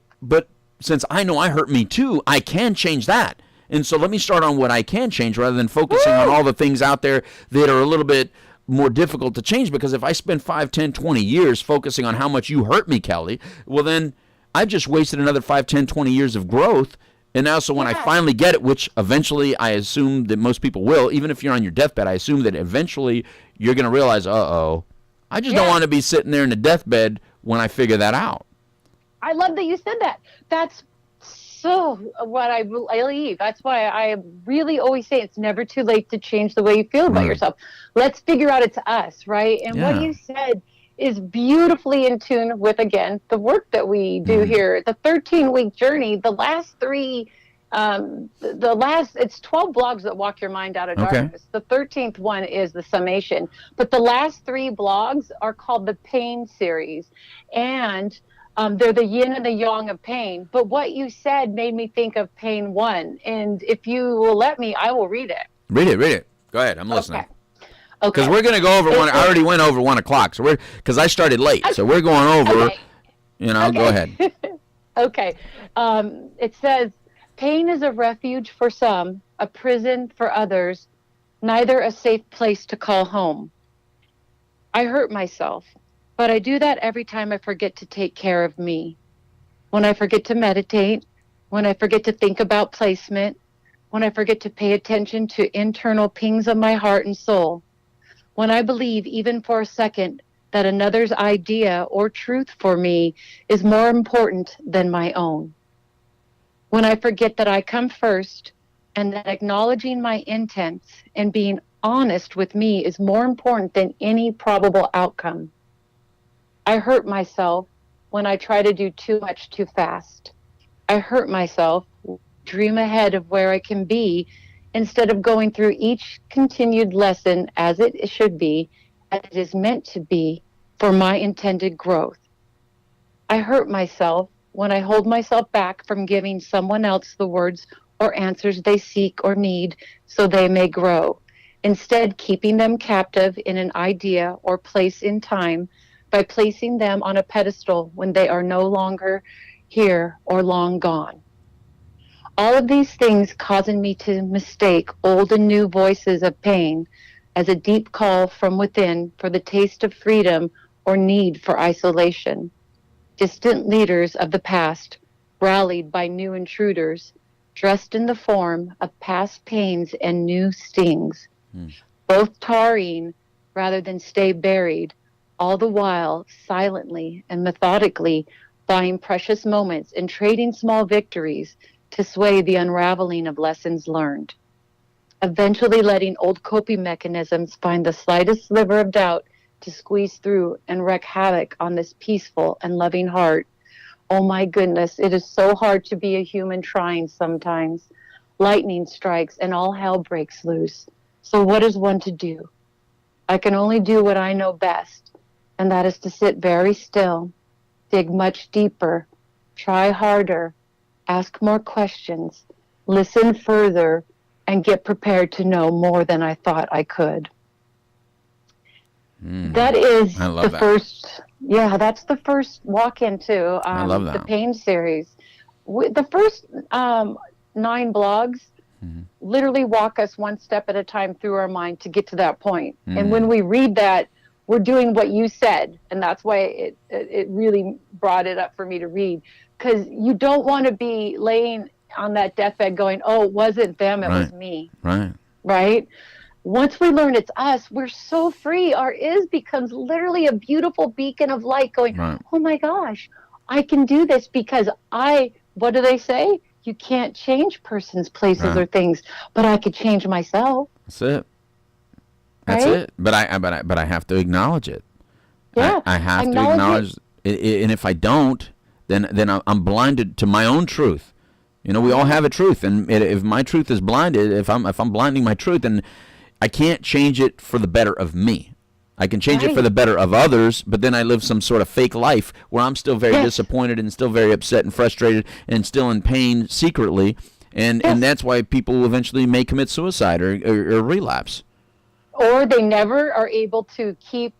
since I know I hurt me too, I can change that. And so let me start on what I can change rather than focusing on all the things out there that are a little bit more difficult to change. Because if I spend 5, 10, 20 years focusing on how much you hurt me, Kelly, well, then I've just wasted another 5, 10, 20 years of growth. And now, so when I finally get it, which eventually I assume that most people will, even if you're on your deathbed, I assume that eventually you're going to realize, I just don't want to be sitting there in the deathbed when I figure that out. I love that you said that. That's so what I believe. That's why I really always say it's never too late to change the way you feel about yourself. Let's figure out it's us, right? And what you said is beautifully in tune with, again, the work that we do here. The 13-week journey, the last three, it's 12 blogs that walk your mind out of darkness. The 13th one is the summation. But the last 3 blogs are called the Pain series. And they're the yin and the yang of pain. But what you said made me think of Pain 1. And if you will let me, I will read it. Read it. Go ahead. I'm listening. Okay. Because we're going to go over one. I already went over 1 o'clock. So because I started late. So we're going over, go ahead. Okay. It says, pain is a refuge for some, a prison for others, neither a safe place to call home. I hurt myself. But I do that every time I forget to take care of me. When I forget to meditate, when I forget to think about placement, when I forget to pay attention to internal pings of my heart and soul, when I believe even for a second that another's idea or truth for me is more important than my own. When I forget that I come first and that acknowledging my intents and being honest with me is more important than any probable outcome. I hurt myself when I try to do too much too fast. I hurt myself, dream ahead of where I can be instead of going through each continued lesson as it should be, as it is meant to be for my intended growth. I hurt myself when I hold myself back from giving someone else the words or answers they seek or need so they may grow, instead keeping them captive in an idea or place in time by placing them on a pedestal when they are no longer here or long gone. All of these things causing me to mistake old and new voices of pain as a deep call from within for the taste of freedom or need for isolation. Distant leaders of the past, rallied by new intruders, dressed in the form of past pains and new stings, both tarrying rather than stay buried, all the while silently and methodically buying precious moments and trading small victories to sway the unraveling of lessons learned. Eventually letting old coping mechanisms find the slightest sliver of doubt to squeeze through and wreak havoc on this peaceful and loving heart. Oh my goodness, it is so hard to be a human trying sometimes. Lightning strikes and all hell breaks loose. So what is one to do? I can only do what I know best, and that is to sit very still, dig much deeper, try harder, ask more questions, listen further, and get prepared to know more than I thought I could. That is first, that's the first walk into the Pain series. The first 9 blogs literally walk us one step at a time through our mind to get to that point. And when we read that, we're doing what you said, and that's why it really brought it up for me to read, because you don't want to be laying on that deathbed going, oh, it wasn't them, it Right. was me. Right. Right? Once we learn it's us, we're so free. Our is becomes literally a beautiful beacon of light going, Right. oh my gosh, I can do this because what do they say? You can't change persons, places, Right. or things, but I could change myself. That's it. That's Right? it. But I have to acknowledge it. Yeah. I have to Acknowledge acknowledge it, and if I don't, then I'm blinded to my own truth. You know, we all have a truth, and if my truth is blinded, if I'm blinding my truth, then I can't change it for the better of me. I can change it for Right. the better of others, but then I live some sort of fake life where I'm still very Yes. disappointed and still very upset and frustrated and still in pain secretly, and Yes. that's why people eventually may commit suicide or relapse. Or they never are able to keep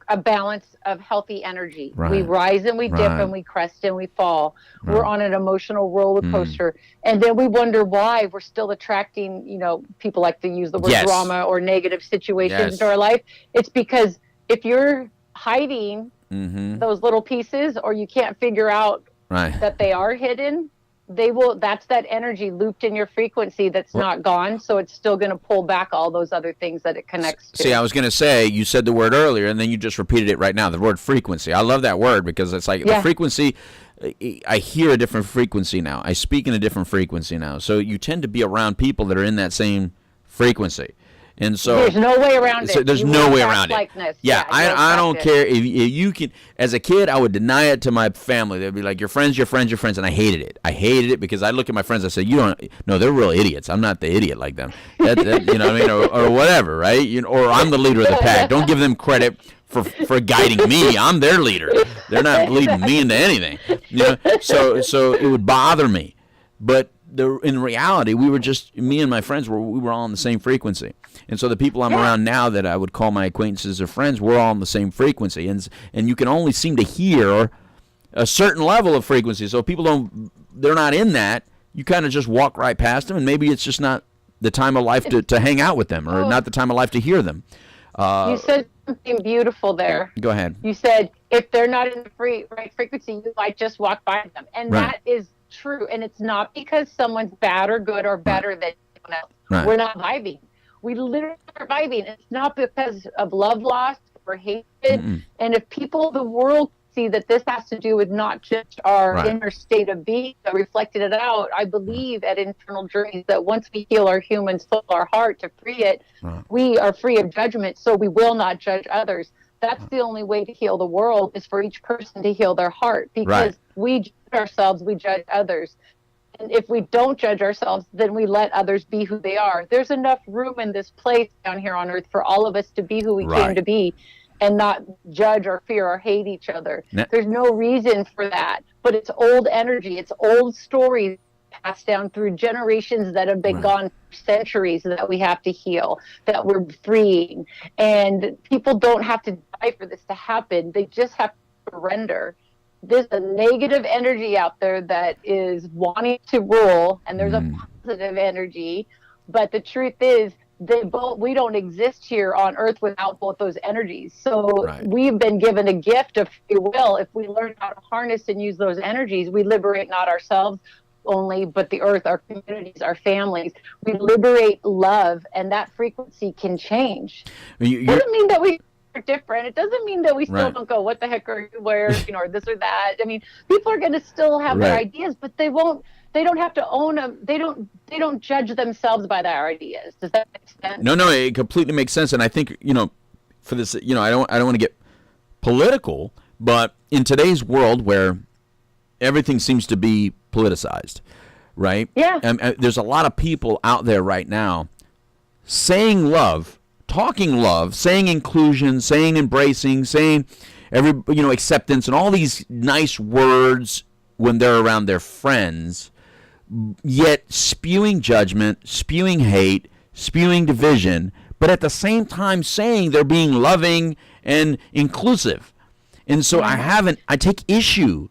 a balance of healthy energy. Right. We rise and we dip Right. and we crest and we fall. Right. We're on an emotional roller coaster. And then we wonder why we're still attracting, people like to use the word Yes. drama or negative situations Yes. into our life. It's because if you're hiding Mm-hmm. those little pieces or you can't figure out Right. that they are hidden, that's that energy looped in your frequency that's not gone, so it's still going to pull back all those other things that it connects to. See, I was going to say, you said the word earlier, and then you just repeated it right now, the word frequency. I love that word because it's like the frequency, I hear a different frequency now. I speak in a different frequency now. So you tend to be around people that are in that same frequency. And so there's no way around it. There's You no will way attract around it. likeness. Yeah, you'll I don't attract it. care if you can. As a kid, I would deny it to my family. They'd be like, "Your friends, your friends, your friends," and I hated it. I hated it because I look at my friends. I say, "You don't. No, they're real idiots. I'm not the idiot like them. You know what I mean, or whatever, right? Or I'm the leader of the pack. Don't give them credit for guiding me. I'm their leader. They're not leading me into anything. So it would bother me, but in reality, me and my friends we were all on the same frequency. And so the people I'm around now that I would call my acquaintances or friends, we're all on the same frequency. And you can only seem to hear a certain level of frequency. So if people they're not in that, you kind of just walk right past them, and maybe it's just not the time of life to hang out with them, or not the time of life to hear them. You said something beautiful there. Go ahead. You said if they're not in the right frequency, you might just walk by them. And that is true. And it's not because someone's bad or good or better than anyone else. Right. We're not vibing. We literally are vibing. It's not because of love lost or hatred. And if people, the world, see that this has to do with not just our inner state of being that reflected it out, I believe at internal journeys that once we heal our human soul, our heart, to free it, we are free of judgment, so we will not judge others. That's the only way to heal the world, is for each person to heal their heart, because we judge ourselves, we judge others. And if we don't judge ourselves, then we let others be who they are. There's enough room in this place down here on earth for all of us to be who we came to be and not judge or fear or hate each other. There's no reason for that. But it's old energy. It's old stories passed down through generations that have been gone for centuries that we have to heal, that we're freeing. And people don't have to die for this to happen. They just have to surrender. There's a negative energy out there that is wanting to rule, and there's a positive energy. But the truth is, we don't exist here on earth without both those energies. So we've been given a gift of free will. If we learn how to harness and use those energies, we liberate not ourselves only, but the earth, our communities, our families. We liberate love, and that frequency can change. It doesn't mean that we are different. It doesn't mean that we still don't go, what the heck are you wearing, or this or that. I mean, people are going to still have their ideas, but they don't have to own them. They don't judge themselves by their ideas. Does that make sense? No, it completely makes sense. And I think, for this, I don't want to get political, but in today's world where everything seems to be politicized, right? Yeah. There's a lot of people out there right now saying love, talking love, saying inclusion, saying embracing, saying acceptance, and all these nice words when they're around their friends, yet spewing judgment, spewing hate, spewing division, but at the same time saying they're being loving and inclusive. And so I take issue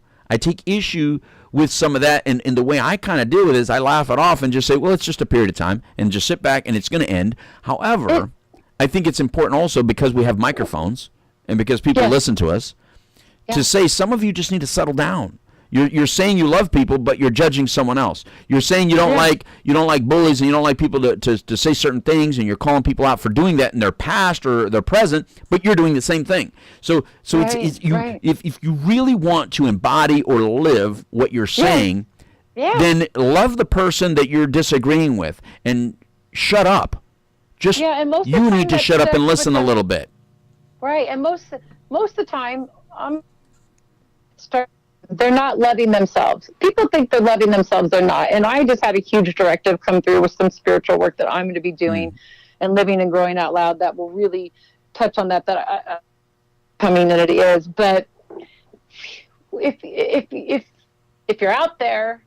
with some of that, and the way I kind of deal with it is I laugh it off and just say, well, it's just a period of time, and just sit back, and it's going to end. However, I think it's important also, because we have microphones and because people listen to us, to say some of you just need to settle down. You're saying you love people, but you're judging someone else. You're saying you don't like bullies and you don't like people to say certain things, and you're calling people out for doing that in their past or their present, but you're doing the same thing. So if you really want to embody or live what you're saying, then love the person that you're disagreeing with and shut up. Just you need to shut up and listen a little bit. Right, and most of the time, they're not loving themselves. People think they're loving themselves, they're not. And I just had a huge directive come through with some spiritual work that I'm going to be doing and living and growing out loud that will really touch on that community is. But if you're out there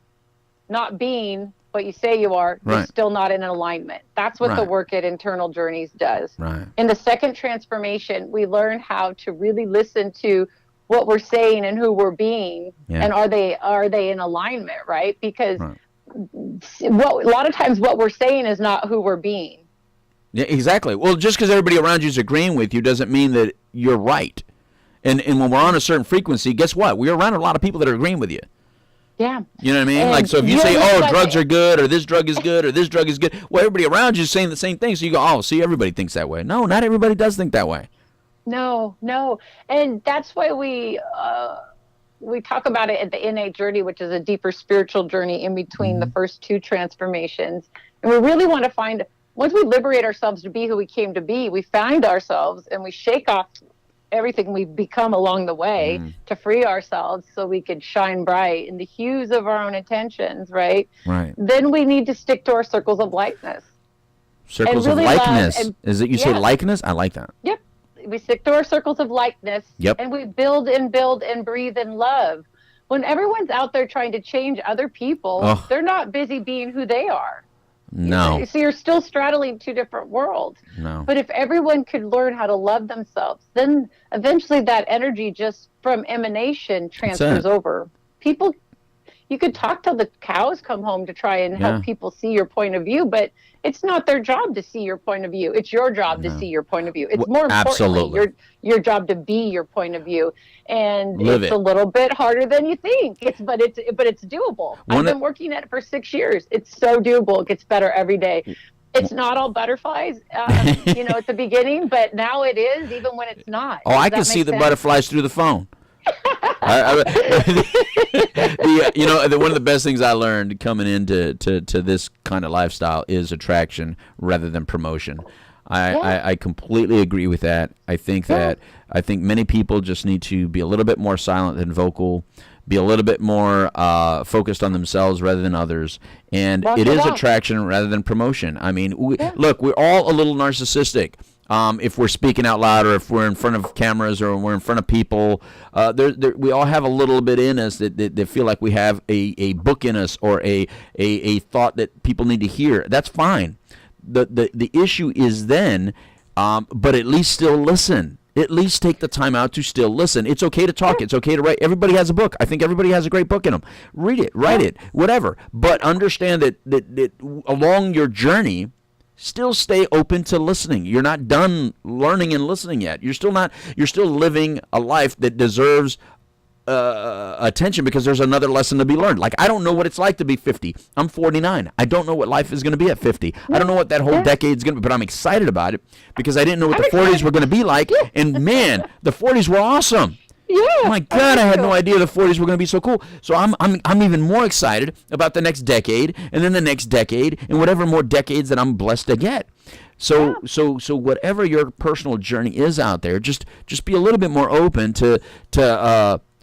not being what you say you are, you're still not in alignment. That's what the work at Internal Journeys does. Right. In the second transformation, we learn how to really listen to what we're saying and who we're being, and are they in alignment, right? Because a lot of times what we're saying is not who we're being. Yeah, exactly. Well, just because everybody around you is agreeing with you doesn't mean that you're right. And when we're on a certain frequency, guess what? We're around a lot of people that are agreeing with you. Yeah. You know what I mean? And like, so if you say, drugs are good, or this drug is good, or this drug is good, well, everybody around you is saying the same thing. So you go, oh, see, everybody thinks that way. No, not everybody does think that way. No. And that's why we talk about it at the innate journey, which is a deeper spiritual journey in between the first two transformations. And we really want to find, once we liberate ourselves to be who we came to be, we find ourselves and we shake off everything we've become along the way to free ourselves so we could shine bright in the hues of our own intentions, right? Right. Then we need to stick to our circles of likeness. Circles of likeness. Is it you say likeness? I like that. Yep. We stick to our circles of likeness, and we build and breathe in love. When everyone's out there trying to change other people, they're not busy being who they are. No. So you're still straddling two different worlds. No. But if everyone could learn how to love themselves, then eventually that energy just from emanation transfers over. People, you could talk till the cows come home to try and help people see your point of view, but it's not their job to see your point of view. It's your job to see your point of view. It's more importantly your job to be your point of view. And it's a little bit harder than you think. But it's doable. I've been working at it for 6 years. It's so doable. It gets better every day. It's not all butterflies, at the beginning, but now it is, even when it's not. Oh, I can see the butterflies through the phone. One of the best things I learned coming into this kind of lifestyle is attraction rather than promotion. I completely agree with that. I think many people just need to be a little bit more silent than vocal, be a little bit more focused on themselves rather than others, and it is attraction rather than promotion. I mean, look, we're all a little narcissistic. If we're speaking out loud, or if we're in front of cameras, or we're in front of people, we all have a little bit in us that feel like we have a book in us, or a thought that people need to hear. That's fine. The issue is then, but at least still listen. At least take the time out to still listen. It's okay to talk. It's okay to write. Everybody has a book. I think everybody has a great book in them. Read it, write it, whatever. But understand that along your journey, still stay open to listening. You're not done learning and listening yet. You're still living a life that deserves attention, because there's another lesson to be learned. Like, I don't know what it's like to be 50. I'm 49. I don't know what life is going to be at 50. I don't know what that whole decade's going to be, but I'm excited about it because I didn't know what the 40s were going to be like. And man, the 40s were awesome. Yeah. My God, I had no idea the 40s were going to be so cool. So I'm even more excited about the next decade, and then the next decade, and whatever more decades that I'm blessed to get. So whatever your personal journey is out there, just be a little bit more open to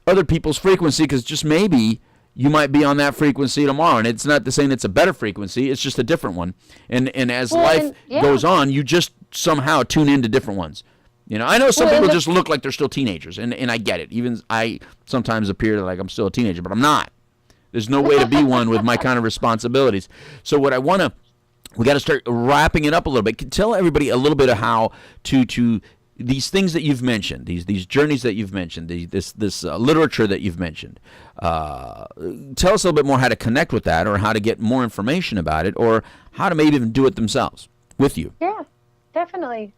other people's frequency, because just maybe you might be on that frequency tomorrow, and it's not the saying it's a better frequency, it's just a different one. And as life goes on, you just somehow tune into different ones. I know some people just look like they're still teenagers, and I get it. Even I sometimes appear like I'm still a teenager, but I'm not. There's no way to be one with my kind of responsibilities. So what we got to start wrapping it up a little bit. Tell everybody a little bit of how to these things that you've mentioned, these journeys that you've mentioned, this literature that you've mentioned. Tell us a little bit more how to connect with that, or how to get more information about it, or how to maybe even do it themselves with you. Yeah, definitely.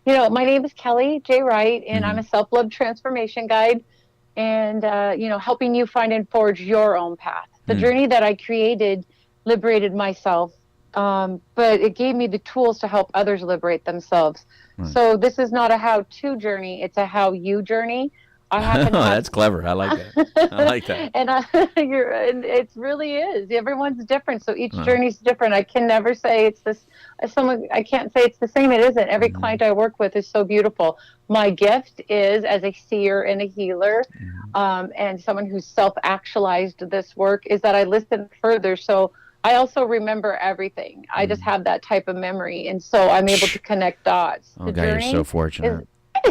My name is Kellie J. Wright, and I'm a self-love transformation guide. and helping you find and forge your own path. The journey that I created liberated myself, but it gave me the tools to help others liberate themselves. So this is not a how-to journey; it's a how-you journey. I happen to That's clever. I like that. I like that. and it really is. Everyone's different, so each journey's different. I can never say it's this. I can't say it's the same. It isn't. Every client I work with is so beautiful. My gift is as a seer and a healer, and someone who's self-actualized this work, is that I listen further. So I also remember everything. I just have that type of memory, and so I'm able to connect dots. Oh, God, you're so fortunate.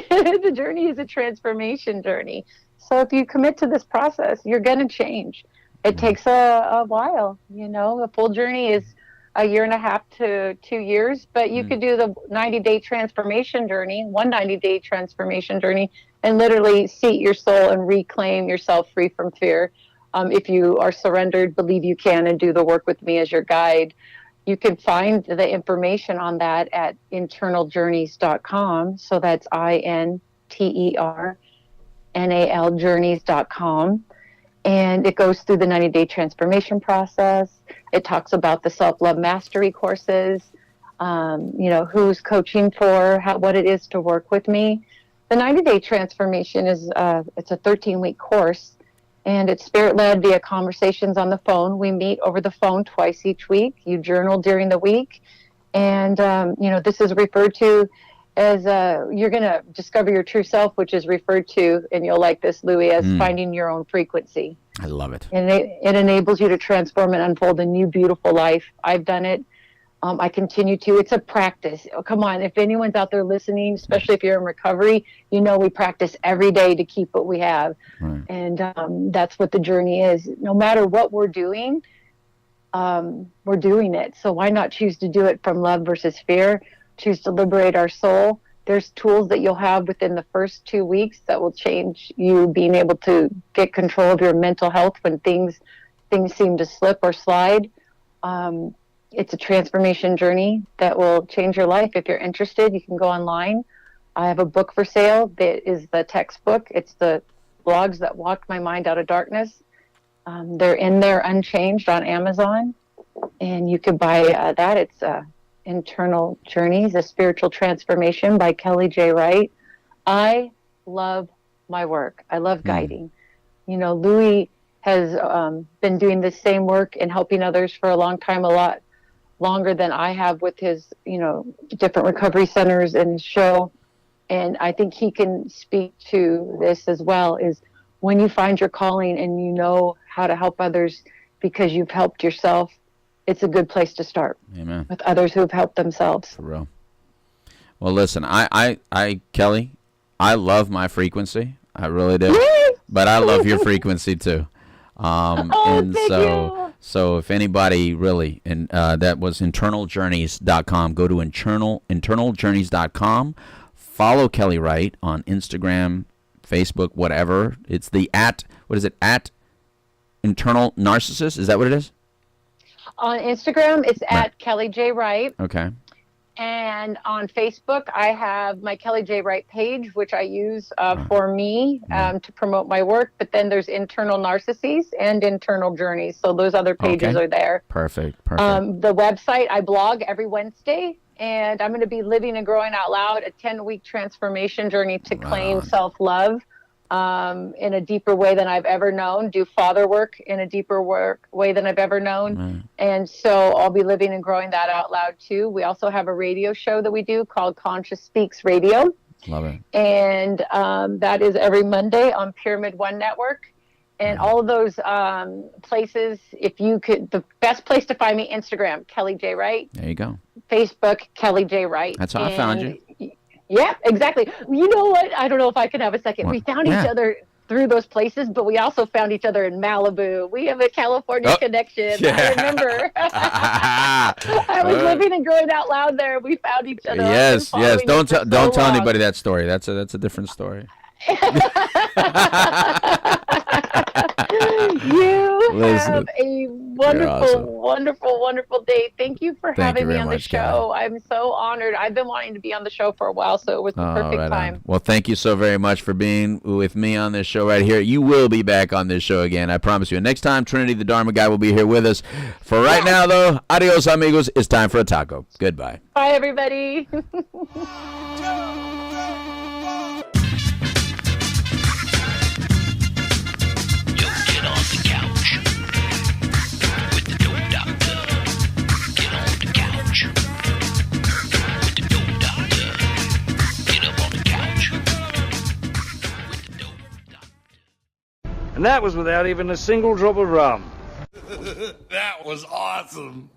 The journey is a transformation journey. So if you commit to this process, you're going to change. It takes a while. The full journey is a year and a half to 2 years, but you could do the 90-day transformation journey, 190-day transformation journey, and literally seat your soul and reclaim yourself free from fear. If you are surrendered, believe you can, and do the work with me as your guide. You can find the information on that at internaljourneys.com. So that's INTERNAL journeys.com. And it goes through the 90-day transformation process. It talks about the self-love mastery courses, who's coaching for, what it is to work with me. The 90-day transformation is it's a 13-week course. And it's spirit-led via conversations on the phone. We meet over the phone twice each week. You journal during the week. And, this is referred to as you're going to discover your true self, which is referred to, and you'll like this, Louis, as finding your own frequency. I love it. And it enables you to transform and unfold a new, beautiful life. I've done it. I continue to. It's a practice. Oh, come on. If anyone's out there listening, especially if you're in recovery, we practice every day to keep what we have. Right. And that's what the journey is. No matter what we're doing it. So why not choose to do it from love versus fear? Choose to liberate our soul. There's tools that you'll have within the first 2 weeks that will change you being able to get control of your mental health when things seem to slip or slide. It's a transformation journey that will change your life. If you're interested, you can go online. I have a book for sale that is the textbook. It's the blogs that walked my mind out of darkness. They're in there unchanged on Amazon, and you could buy that. It's Internal Journeys, A Spiritual Transformation by Kellie J. Wright. I love my work. I love guiding. Louis has been doing the same work and helping others for a long time, a lot longer than I have with his, different recovery centers and his show. And I think he can speak to this as well, is when you find your calling and you know how to help others because you've helped yourself, it's a good place to start. Amen. With others who have helped themselves. For real. Well, listen, I Kellie, I love my frequency. I really do. But I love your frequency too. Thank you. So if anybody really, and that was internaljourneys.com, go to internaljourneys.com, follow Kellie Wright on Instagram, Facebook, whatever. It's the at internal narcissus. Is that what it is? On Instagram, it's at Kellie J. Wright. Okay. And on Facebook, I have my Kellie J. Wright page, which I use for me to promote my work. But then there's Internal Narcissus and Internal Journeys. So those other pages are there. Perfect. The website, I blog every Wednesday. And I'm going to be living and growing out loud, a 10-week transformation journey to claim self-love in a deeper way than I've ever known, do father work in a deeper way than I've ever known. And so I'll be living and growing that out loud too. We also have a radio show that we do called Conscious Speaks Radio. Love it. And that is every Monday on Pyramid One Network. And all of those places, if you could, the best place to find me, Instagram, Kellie J. Wright. There you go. Facebook, Kellie J. Wright. That's how I found you. Yeah, exactly. You know what? I don't know if I can have a second. We found each other through those places, but we also found each other in Malibu. We have a California connection. Yeah. I remember. I was living and growing out loud there. We found each other. Yes. Don't tell anybody that story. That's a different story. You have a wonderful day. Thank you for having me on the show. Kellie. I'm so honored. I've been wanting to be on the show for a while, so it was the perfect time. Well, thank you so very much for being with me on this show right here. You will be back on this show again, I promise you. And next time, Trinity the Dharma Guy will be here with us. For right now, though, adios, amigos. It's time for a taco. Goodbye. Bye, everybody. And that was without even a single drop of rum. That was awesome.